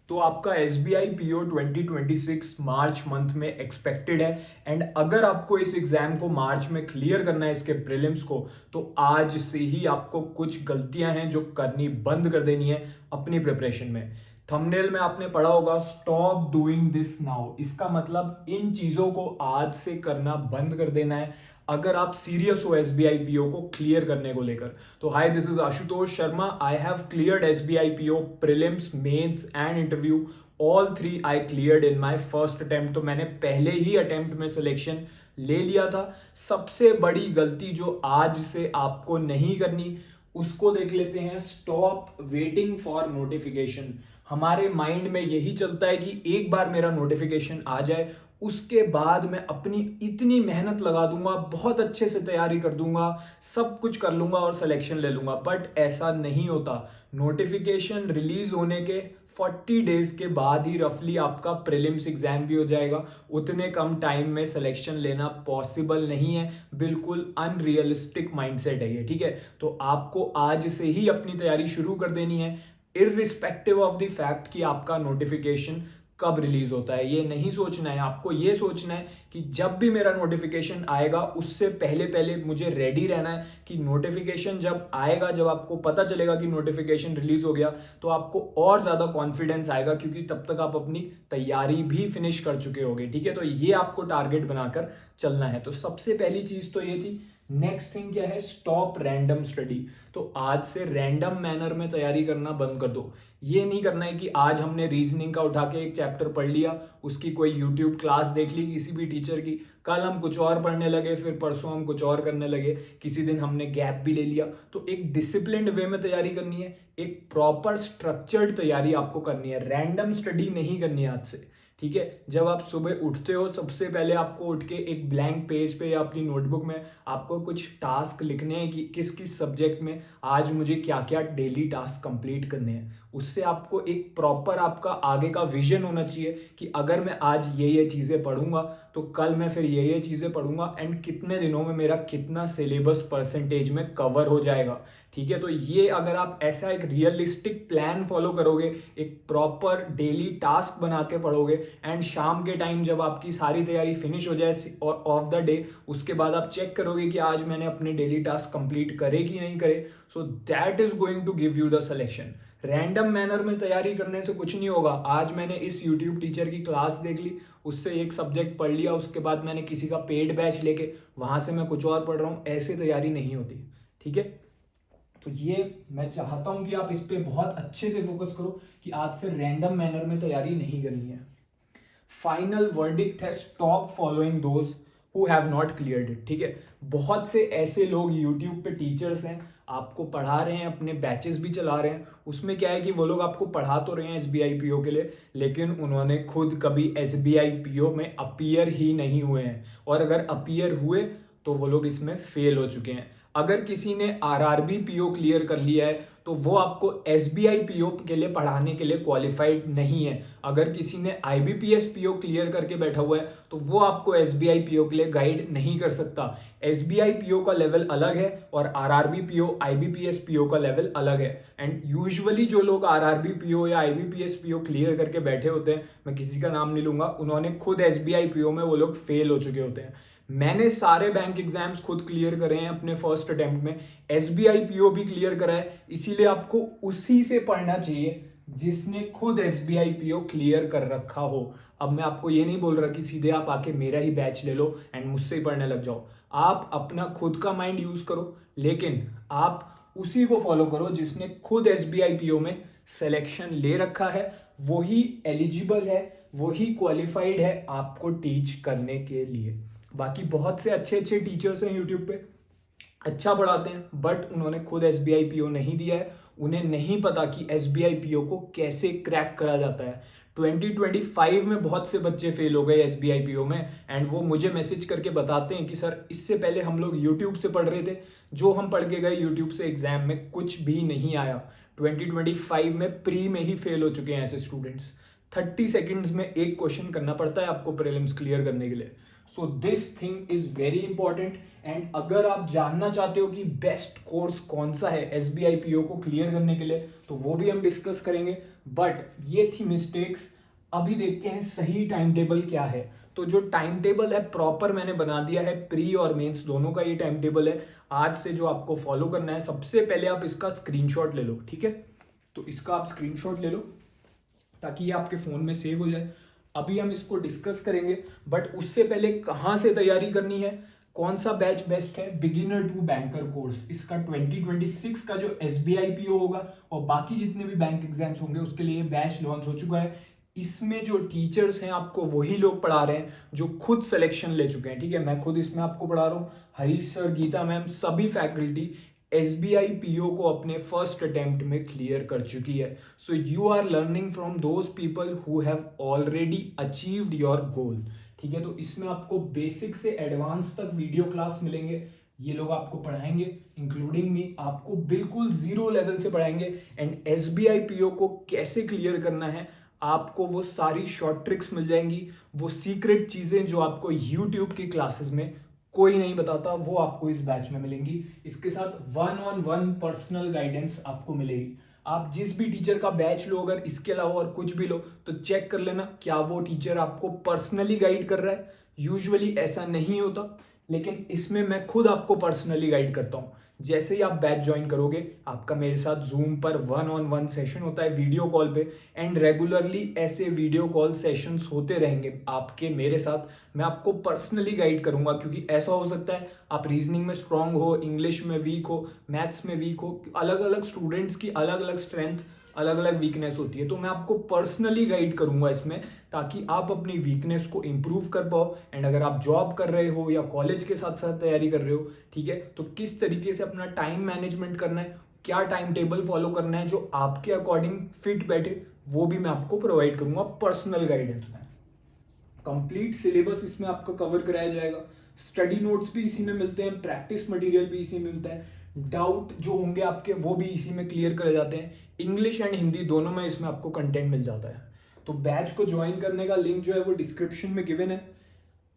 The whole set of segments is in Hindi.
तो आपका S B I P O 2026 March month में एक्सपेक्टेड है। एंड अगर आपको इस एग्जाम को मार्च में क्लियर करना है इसके प्रीलिम्स को, तो आज से ही आपको कुछ गलतियां हैं जो करनी बंद कर देनी है अपनी प्रिपरेशन में। थंबनेल में आपने पढ़ा होगा स्टॉप डूइंग दिस नाउ, इसका मतलब इन चीजों को आज से करना बंद कर देना है अगर आप सीरियस हो एसबीआई पीओ को क्लियर करने को लेकर। तो hi, this is Ashutosh Sharma. I have cleared SBI PO prelims, mains and interview. All three I cleared in my first attempt. तो मैंने पहले ही अटेम्प्ट में सिलेक्शन ले लिया था। सबसे बड़ी गलती जो आज से आपको नहीं करनी, उसको देख लेते हैं। Stop waiting for notification. हमारे माइंड में यही चलता है कि एक बार मेरा नोटिफिकेशन आ जाए, उसके बाद मैं अपनी इतनी मेहनत लगा दूंगा, बहुत अच्छे से तैयारी कर दूंगा, सब कुछ कर लूंगा और सिलेक्शन ले लूंगा। बट ऐसा नहीं होता। नोटिफिकेशन रिलीज होने के 40 डेज के बाद ही रफली आपका प्रीलिम्स एग्जाम भी हो जाएगा। उतने कम टाइम में सिलेक्शन लेना पॉसिबल नहीं है। बिल्कुल अनरियलिस्टिक माइंडसेट है ये, ठीक है। तो आपको आज से ही अपनी तैयारी शुरू कर देनी है, इररिस्पेक्टिव ऑफ द फैक्ट कि आपका नोटिफिकेशन कब रिलीज होता है। ये नहीं सोचना है आपको, ये सोचना है कि जब भी मेरा नोटिफिकेशन आएगा उससे पहले पहले मुझे रेडी रहना है कि नोटिफिकेशन जब आएगा, जब आपको पता चलेगा कि नोटिफिकेशन रिलीज हो गया, तो आपको और ज्यादा कॉन्फिडेंस आएगा क्योंकि तब तक आप अपनी तैयारी भी फिनिश कर चुके होगे, ठीक है। तो ये आपको टारगेट बनाकर चलना है। तो सबसे पहली चीज तो ये थी। नेक्स्ट थिंग क्या है? Stop random study. तो आज से रैंडम मैनर में तैयारी करना बंद कर दो। ये नहीं करना है कि आज हमने रीजनिंग का उठा के एक चैप्टर पढ़ लिया, उसकी कोई यूट्यूब क्लास देख ली किसी भी टीचर की, कल हम कुछ और पढ़ने लगे, फिर परसों हम कुछ और करने लगे, किसी दिन हमने गैप भी ले लिया। तो एक डिसिप्लिन्ड वे में तैयारी करनी है, एक प्रॉपर स्ट्रक्चर्ड तैयारी आपको करनी है। रैंडम स्टडी नहीं करनी है आज से, ठीक है। जब आप सुबह उठते हो, सबसे पहले आपको उठ के एक ब्लैंक पेज पे या अपनी नोटबुक में आपको कुछ टास्क लिखने हैं कि किस किस सब्जेक्ट में आज मुझे क्या क्या डेली टास्क कंप्लीट करने हैं। उससे आपको एक प्रॉपर आपका आगे का विजन होना चाहिए कि अगर मैं आज ये चीज़ें पढ़ूंगा तो कल मैं फिर ये चीज़ें पढ़ूंगा, एंड कितने दिनों में मेरा कितना सिलेबस परसेंटेज में कवर हो जाएगा, ठीक है। तो ये अगर आप ऐसा एक रियलिस्टिक प्लान फॉलो करोगे, एक प्रॉपर डेली टास्क बना के पढ़ोगे, एंड शाम के टाइम जब आपकी सारी तैयारी फिनिश हो जाए और ऑफ द डे, उसके बाद आप चेक करोगे कि आज मैंने अपने डेली टास्क कंप्लीट करे कि नहीं करे, so that is going to give you the selection. Random manner में तैयारी करने से कुछ नहीं होगा। आज मैंने इस यूट्यूब टीचर की क्लास देख ली, उससे एक सब्जेक्ट पढ़ लिया, उसके बाद मैंने किसी का पेड बैच लेके वहां से मैं कुछ और पढ़ रहा हूँ, ऐसे तैयारी नहीं होती, ठीक है। तो ये मैं चाहता हूं कि आप इस पे बहुत अच्छे से फोकस करो कि आज से रैंडम मैनर में तैयारी नहीं करनी है। फाइनल वर्डिक्ट है, stop following those who have not cleared it, ठीक है। बहुत से ऐसे लोग यूट्यूब पे टीचर्स हैं, आपको पढ़ा रहे हैं, अपने बैचेस भी चला रहे हैं। उसमें क्या है कि वो लोग आपको पढ़ा तो रहे हैं एसबीआई पीओ के लिए, लेकिन उन्होंने खुद कभी एसबीआई पीओ में अपीयर ही नहीं हुए हैं, और अगर अपीयर हुए तो वो लोग इसमें फेल हो चुके हैं। अगर किसी ने आरआरबी पीओ क्लियर कर लिया है तो वो आपको एसबीआई पीओ के लिए पढ़ाने के लिए क्वालिफाइड नहीं है। अगर किसी ने आईबीपीएस पीओ क्लियर करके बैठा हुआ है तो वो आपको एसबीआई पीओ के लिए गाइड नहीं कर सकता। एसबीआई पीओ का लेवल अलग है और आरआरबी पीओ आईबीपीएस पीओ का लेवल अलग है। एंड यूजुअली जो लोग आरआरबी पीओ या आईबीपीएस पीओ क्लियर करके बैठे होते हैं, मैं किसी का नाम नहीं लूंगा, उन्होंने खुद एसबीआई पीओ में वो लोग फेल हो चुके होते हैं। मैंने सारे बैंक एग्जाम्स खुद क्लियर करे हैं अपने फर्स्ट अटेम्प्ट में, एसबीआई पीओ भी क्लियर करा है। इसीलिए आपको उसी से पढ़ना चाहिए जिसने खुद एसबीआई पीओ क्लियर कर रखा हो। अब मैं आपको ये नहीं बोल रहा कि सीधे आप आके मेरा ही बैच ले लो एंड मुझसे ही पढ़ने लग जाओ। आप अपना खुद का माइंड यूज करो, लेकिन आप उसी को फॉलो करो जिसने खुद एसबीआई पीओ में सिलेक्शन ले रखा है। वही एलिजिबल है, वही क्वालिफाइड है आपको टीच करने के लिए। बाकी बहुत से अच्छे अच्छे टीचर्स हैं यूट्यूब पे, अच्छा पढ़ाते हैं, बट उन्होंने खुद एसबीआई पीओ नहीं दिया है। उन्हें नहीं पता कि एसबीआई पीओ को कैसे क्रैक करा जाता है। 2025 में बहुत से बच्चे फेल हो गए एसबीआई पीओ में, एंड वो मुझे मैसेज करके बताते हैं कि सर इससे पहले हम लोग यूट्यूब से पढ़ रहे थे, जो हम पढ़ के गए यूट्यूब से एग्जाम में कुछ भी नहीं आया। 2025 में प्री में ही फेल हो चुके हैं ऐसे स्टूडेंट्स। 30 सेकेंड्स में एक क्वेश्चन करना पड़ता है आपको प्रीलिम्स क्लियर करने के लिए। So this thing is very important. And अगर आप जानना चाहते हो कि बेस्ट कोर्स कौन सा है एसबीआई पीओ को क्लियर करने के लिए, तो वो भी हम डिस्कस करेंगे। बट ये थी मिस्टेक्स। अभी देखते हैं सही टाइम टेबल क्या है। तो जो टाइम टेबल है प्रॉपर मैंने बना दिया है, प्री और मेंस दोनों का ये टाइम टेबल है आज से जो आपको फॉलो करना है। सबसे पहले आप इसका स्क्रीनशॉट ले लो, ठीक है। तो इसका आप स्क्रीनशॉट ले लो ताकि ये आपके फोन में सेव हो जाए। अभी हम इसको डिस्कस करेंगे, बट उससे पहले कहाँ से तैयारी करनी है, कौन सा बैच बेस्ट है। बिगिनर टू बैंकर कोर्स, इसका 2026 का जो एसबीआई पीओ होगा और बाकी जितने भी बैंक एग्जाम्स होंगे उसके लिए बैच लॉन्च हो चुका है। इसमें जो टीचर्स हैं आपको वही लोग पढ़ा रहे हैं जो खुद सिलेक्शन ले चुके हैं, ठीक है। मैं खुद इसमें आपको पढ़ा रहा हूँ, हरीश सर, गीता मैम, सभी फैकल्टी एसबीआई पीओ को अपने फर्स्ट अटेम्प्ट में क्लियर कर चुकी है। So you are learning from those people who have already achieved your goal, ठीक है। तो इसमें आपको बेसिक से एडवांस तक वीडियो क्लास मिलेंगे, ये लोग आपको पढ़ाएंगे इंक्लूडिंग मी, आपको बिल्कुल जीरो लेवल से पढ़ाएंगे। एंड एसबीआई पीओ को कैसे क्लियर करना है आपको वो सारी शॉर्ट ट्रिक्स मिल जाएंगी, वो सीक्रेट चीजें जो आपको यूट्यूब की क्लासेस में कोई नहीं बताता, वो आपको इस बैच में मिलेंगी। इसके साथ 1-on-1 पर्सनल गाइडेंस आपको मिलेगी। आप जिस भी टीचर का बैच लो, अगर इसके अलावा और कुछ भी लो तो चेक कर लेना क्या वो टीचर आपको पर्सनली गाइड कर रहा है। यूजुअली ऐसा नहीं होता, लेकिन इसमें मैं खुद आपको पर्सनली गाइड करता हूँ। जैसे ही आप बैच ज्वाइन करोगे आपका मेरे साथ जूम पर 1-on-1 सेशन होता है वीडियो कॉल पे। एंड रेगुलरली ऐसे वीडियो कॉल सेशंस होते रहेंगे आपके मेरे साथ। मैं आपको पर्सनली गाइड करूंगा, क्योंकि ऐसा हो सकता है आप रीजनिंग में स्ट्रांग हो, इंग्लिश में वीक हो, मैथ्स में वीक हो। अलग अलग स्टूडेंट्स की अलग अलग स्ट्रेंथ, अलग अलग वीकनेस होती है। तो मैं आपको पर्सनली गाइड करूंगा इसमें, ताकि आप अपनी वीकनेस को इंप्रूव कर पाओ। एंड अगर आप जॉब कर रहे हो या कॉलेज के साथ साथ तैयारी कर रहे हो, ठीक है, तो किस तरीके से अपना टाइम मैनेजमेंट करना है, क्या टाइम टेबल फॉलो करना है जो आपके अकॉर्डिंग फिट बैठे, वो भी मैं आपको प्रोवाइड करूंगा पर्सनल गाइडेंस में। कंप्लीट सिलेबस इसमें आपका कवर कराया जाएगा। स्टडी नोट्स भी इसी में मिलते हैं, प्रैक्टिस मटेरियल भी इसी में मिलता है, डाउट जो होंगे आपके वो भी इसी में क्लियर करे जाते हैं। इंग्लिश एंड हिंदी दोनों में इसमें आपको कंटेंट मिल जाता है। तो बैच को ज्वाइन करने का लिंक जो है वो डिस्क्रिप्शन में गिवन है।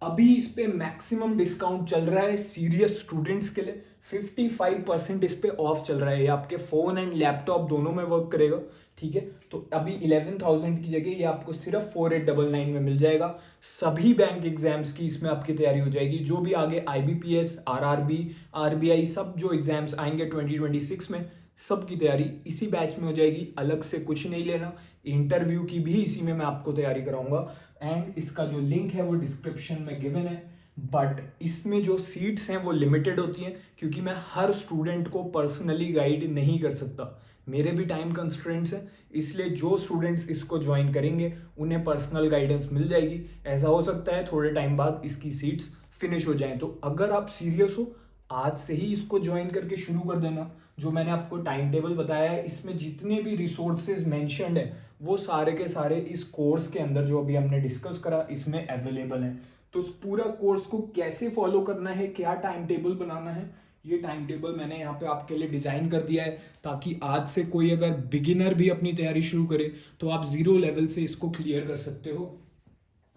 अभी इस पे मैक्सिमम डिस्काउंट चल रहा है सीरियस स्टूडेंट्स के लिए, 55% इस पे ऑफ चल रहा है। ये आपके फोन एंड लैपटॉप दोनों में वर्क करेगा, ठीक है। तो अभी 11,000 की जगह ये आपको सिर्फ 4899 में मिल जाएगा। सभी बैंक एग्जाम्स की इसमें आपकी तैयारी हो जाएगी, जो भी आगे आईबीपीएस, आरआरबी, आरबीआई सब जो एग्जाम्स आएंगे 2026 में, सब की तैयारी इसी बैच में हो जाएगी। अलग से कुछ नहीं लेना। इंटरव्यू की भी इसी में मैं आपको तैयारी कराऊंगा। एंड इसका जो लिंक है वो डिस्क्रिप्शन में गिवन है। बट इसमें जो सीट्स हैं वो लिमिटेड होती हैं, क्योंकि मैं हर स्टूडेंट को पर्सनली गाइड नहीं कर सकता, मेरे भी टाइम कंस्ट्रेंट्स हैं। इसलिए जो स्टूडेंट्स इसको ज्वाइन करेंगे उन्हें पर्सनल गाइडेंस मिल जाएगी। ऐसा हो सकता है थोड़े टाइम बाद इसकी सीट्स फिनिश हो जाएं। तो अगर आप सीरियस हो, आज से ही इसको ज्वाइन करके शुरू कर देना। जो मैंने आपको टाइम टेबल बताया है, इसमें जितने भी रिसोर्सेज मेंशन्ड है वो सारे के सारे इस कोर्स के अंदर जो अभी हमने डिस्कस करा इसमें अवेलेबल है। तो इस पूरा कोर्स को कैसे फॉलो करना है, क्या टाइम टेबल बनाना है, ये टाइम टेबल मैंने यहाँ पे आपके लिए डिजाइन कर दिया है, ताकि आज से कोई अगर बिगिनर भी अपनी तैयारी शुरू करे तो आप जीरो लेवल से इसको क्लियर कर सकते हो।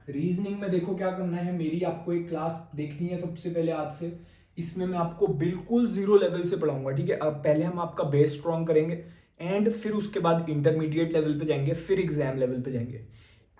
रीजनिंग में देखो क्या करना है, मेरी आपको एक क्लास देखनी है सबसे पहले आज से। इसमें मैं आपको बिल्कुल जीरो लेवल से पढ़ाऊंगा, ठीक है। अब पहले हम आपका बेस स्ट्रॉन्ग करेंगे एंड फिर उसके बाद इंटरमीडिएट लेवल पे जाएंगे, फिर एग्जाम लेवल पे जाएंगे।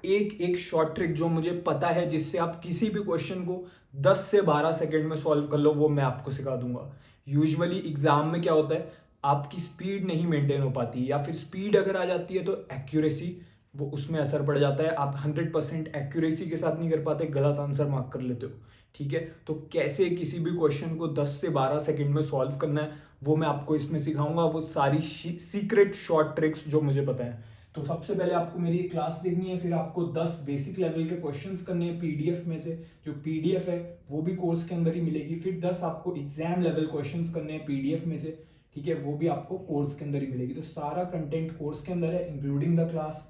एक एक शॉर्ट ट्रिक जो मुझे पता है जिससे आप किसी भी क्वेश्चन को 10 से 12 सेकंड में सॉल्व कर लो, वो मैं आपको सिखा दूंगा। यूजुअली एग्जाम में क्या होता है, आपकी स्पीड नहीं मेंटेन हो पाती, या फिर स्पीड अगर आ जाती है तो एक्यूरेसी वो उसमें असर पड़ जाता है। आप 100% एक्यूरेसी के साथ नहीं कर पाते, गलत आंसर मार्क कर लेते हो, ठीक है। तो कैसे किसी भी क्वेश्चन को 10 से 12 सेकंड में सॉल्व करना है वो मैं आपको इसमें सिखाऊंगा, वो सारी सीक्रेट शॉर्ट ट्रिक्स जो मुझे पता है। तो सबसे पहले आपको मेरी क्लास देखनी है, फिर आपको 10 बेसिक लेवल के क्वेश्चंस करने हैं पीडीएफ में से। जो पीडीएफ है वो भी कोर्स के अंदर ही मिलेगी। फिर 10 आपको एग्जाम लेवल क्वेश्चंस करने हैं पीडीएफ में से, ठीक है, वो भी आपको कोर्स के अंदर ही मिलेगी। तो सारा कंटेंट कोर्स के अंदर है, इंक्लूडिंग द क्लास।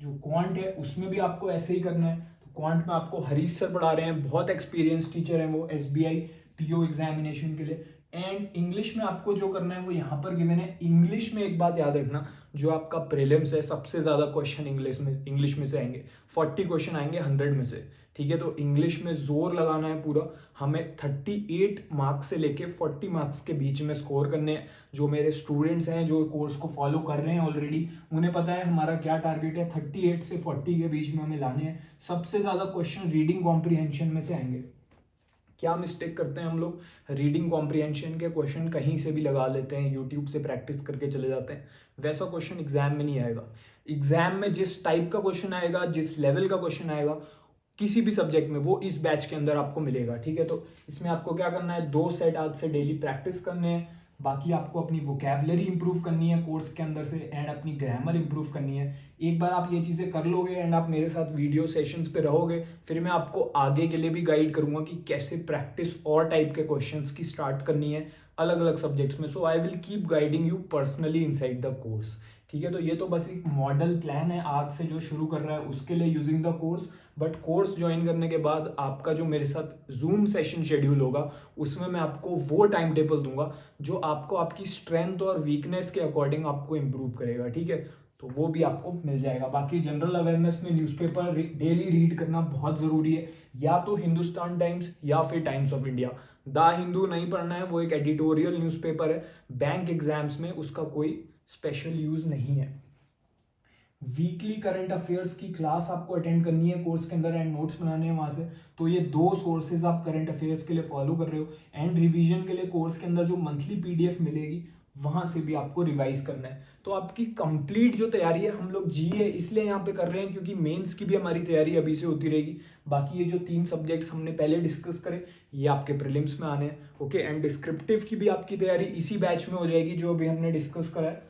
जो क्वांट है उसमें भी आपको ऐसे ही करना है। तो क्वांट में आपको हरीश सर पढ़ा रहे हैं, बहुत एक्सपीरियंस टीचर हैं वो एसबीआई पीओ एग्जामिनेशन के लिए। एंड इंग्लिश में आपको जो करना है वो यहाँ पर गिवन है। इंग्लिश में एक बात याद रखना, जो आपका प्रीलिम्स है सबसे ज़्यादा क्वेश्चन इंग्लिश में से आएंगे। 40 क्वेश्चन आएंगे 100 में से, ठीक है। तो इंग्लिश में जोर लगाना है पूरा। हमें 38 मार्क्स से लेके 40 मार्क्स के बीच में स्कोर करने हैं। जो मेरे स्टूडेंट्स हैं जो कोर्स को फॉलो कर रहे हैं ऑलरेडी, उन्हें पता है हमारा क्या टारगेट है। 38 से 40 के बीच में हमें लाने हैं। सबसे ज़्यादा क्वेश्चन रीडिंग कॉम्प्रीहेंशन में से आएंगे। क्या मिस्टेक करते हैं हम लोग, रीडिंग कॉम्प्रीहेंशन के क्वेश्चन कहीं से भी लगा लेते हैं, यूट्यूब से प्रैक्टिस करके चले जाते हैं। वैसा क्वेश्चन एग्जाम में नहीं आएगा। एग्जाम में जिस टाइप का क्वेश्चन आएगा, जिस लेवल का क्वेश्चन आएगा किसी भी सब्जेक्ट में, वो इस बैच के अंदर आपको मिलेगा, ठीक है। तो इसमें आपको क्या करना है, 2 सेट आज से डेली प्रैक्टिस करने हैं। बाकी आपको अपनी वोकैबलरी इंप्रूव करनी है कोर्स के अंदर से, एंड अपनी ग्रामर इंप्रूव करनी है। एक बार आप ये चीज़ें कर लोगे एंड आप मेरे साथ वीडियो सेशंस पे रहोगे, फिर मैं आपको आगे के लिए भी गाइड करूंगा कि कैसे प्रैक्टिस और टाइप के क्वेश्चंस की स्टार्ट करनी है अलग अलग सब्जेक्ट्स में। So I will keep guiding you personally inside the course, ठीक है। तो ये तो बस एक मॉडल प्लान है आज से जो शुरू कर रहा है उसके लिए using the course. But course join करने के बाद आपका जो मेरे साथ जूम सेशन शेड्यूल होगा, उसमें मैं आपको वो टाइम टेबल दूंगा जो आपको आपकी स्ट्रेंथ और वीकनेस के अकॉर्डिंग आपको इम्प्रूव करेगा, ठीक है। तो वो भी आपको मिल जाएगा। बाकी जनरल अवेयरनेस में न्यूज़पेपर डेली रीड करना बहुत ज़रूरी है, या तो हिंदुस्तान टाइम्स या फिर times of India. The Hindu नहीं पढ़ना है, वो एक एडिटोरियल न्यूज़पेपर है। बैंक एग्जाम्स में उसका कोई स्पेशल यूज़ नहीं है। वीकली करंट अफेयर्स की क्लास आपको अटेंड करनी है कोर्स के अंदर एंड नोट्स बनाने हैं वहाँ से। तो ये 2 सोर्सेज आप करंट अफेयर्स के लिए फॉलो कर रहे हो, एंड रिवीजन के लिए कोर्स के अंदर जो मंथली पीडीएफ मिलेगी वहाँ से भी आपको रिवाइज करना है। तो आपकी कंप्लीट जो तैयारी है, हम लोग जीए इसलिए यहाँ पे कर रहे हैं क्योंकि मेंस की भी हमारी तैयारी अभी से होती रहेगी। बाकी ये जो 3 सब्जेक्ट्स हमने पहले डिस्कस करे, ये आपके प्रीलिम्स में आने हैं, ओके। एंड डिस्क्रिप्टिव की भी आपकी तैयारी इसी बैच में हो जाएगी जो अभी हमने डिस्कस करा है,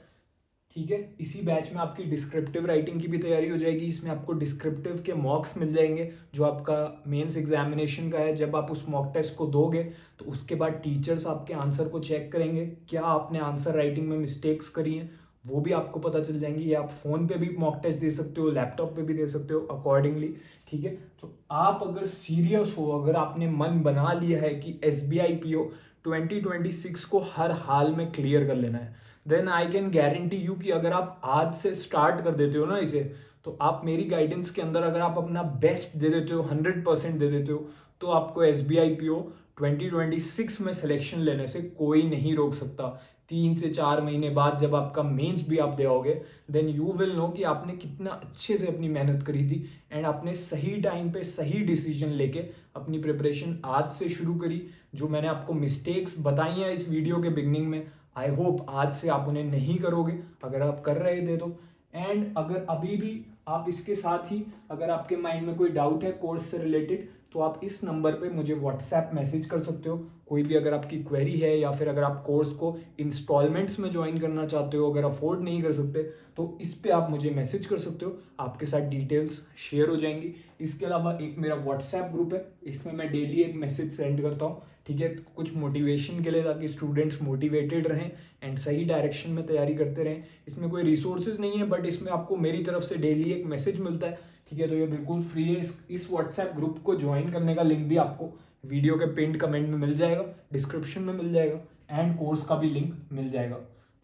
ठीक है। इसी बैच में आपकी डिस्क्रिप्टिव राइटिंग की भी तैयारी हो जाएगी। इसमें आपको डिस्क्रिप्टिव के मॉक्स मिल जाएंगे जो आपका मेंस एग्जामिनेशन का है। जब आप उस मॉक टेस्ट को दोगे तो उसके बाद टीचर्स आपके आंसर को चेक करेंगे, क्या आपने आंसर राइटिंग में मिस्टेक्स करी हैं वो भी आपको पता चल जाएंगी। ये आप फ़ोन पे भी मॉक टेस्ट दे सकते हो, लैपटॉप पे भी दे सकते हो अकॉर्डिंगली, ठीक है। तो आप अगर सीरियस हो, अगर आपने मन बना लिया है कि SBI PO 2026 को हर हाल में क्लियर कर लेना है, then I can guarantee you कि अगर आप आज से स्टार्ट कर देते हो ना इसे, तो आप मेरी गाइडेंस के अंदर अगर आप अपना बेस्ट दे देते हो, 100% दे देते हो, तो आपको SBI PO 2026 में सिलेक्शन लेने से कोई नहीं रोक सकता। 3 से 4 महीने बाद जब आपका मेंस भी आप दोगे, देन यू विल नो कि आपने कितना अच्छे से अपनी मेहनत करी थी एंड आपने सही टाइम पे सही डिसीजन लेके अपनी प्रिपरेशन आज से शुरू करी। जो मैंने आपको मिस्टेक्स बताई हैं इस वीडियो के बिगनिंग में, आई होप आज से आप उन्हें नहीं करोगे। अगर आप कर रहे थे तो, एंड अगर अभी भी आप इसके साथ ही अगर आपके माइंड में कोई डाउट है कोर्स से रिलेटेड, तो आप इस नंबर पे मुझे व्हाट्सएप मैसेज कर सकते हो। कोई भी अगर आपकी क्वेरी है या फिर अगर आप कोर्स को इंस्टॉलमेंट्स में ज्वाइन करना चाहते हो, अगर अफोर्ड नहीं कर सकते, तो इस पे आप मुझे मैसेज कर सकते हो, आपके साथ डिटेल्स शेयर हो जाएंगी। इसके अलावा एक मेरा व्हाट्सएप ग्रुप है, इसमें मैं डेली एक मैसेज सेंड करता हूँ, ठीक है, कुछ मोटिवेशन के लिए, ताकि स्टूडेंट्स मोटिवेटेड रहें एंड सही डायरेक्शन में तैयारी करते रहें। इसमें कोई रिसोर्सेज नहीं है, बट इसमें आपको मेरी तरफ से डेली एक मैसेज मिलता है, ठीक है। तो ये बिल्कुल फ्री है। इस व्हाट्सएप ग्रुप को ज्वाइन करने का लिंक भी आपको वीडियो के पिंड कमेंट में मिल जाएगा, डिस्क्रिप्शन में मिल जाएगा, एंड कोर्स का भी लिंक मिल जाएगा।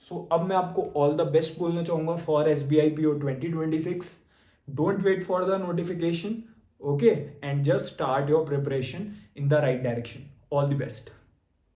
सो अब मैं आपको ऑल द बेस्ट बोलना चाहूँगा for SBI PO 2026। Don't wait for the notification, okay, and just start your preparation in the right direction. All the best.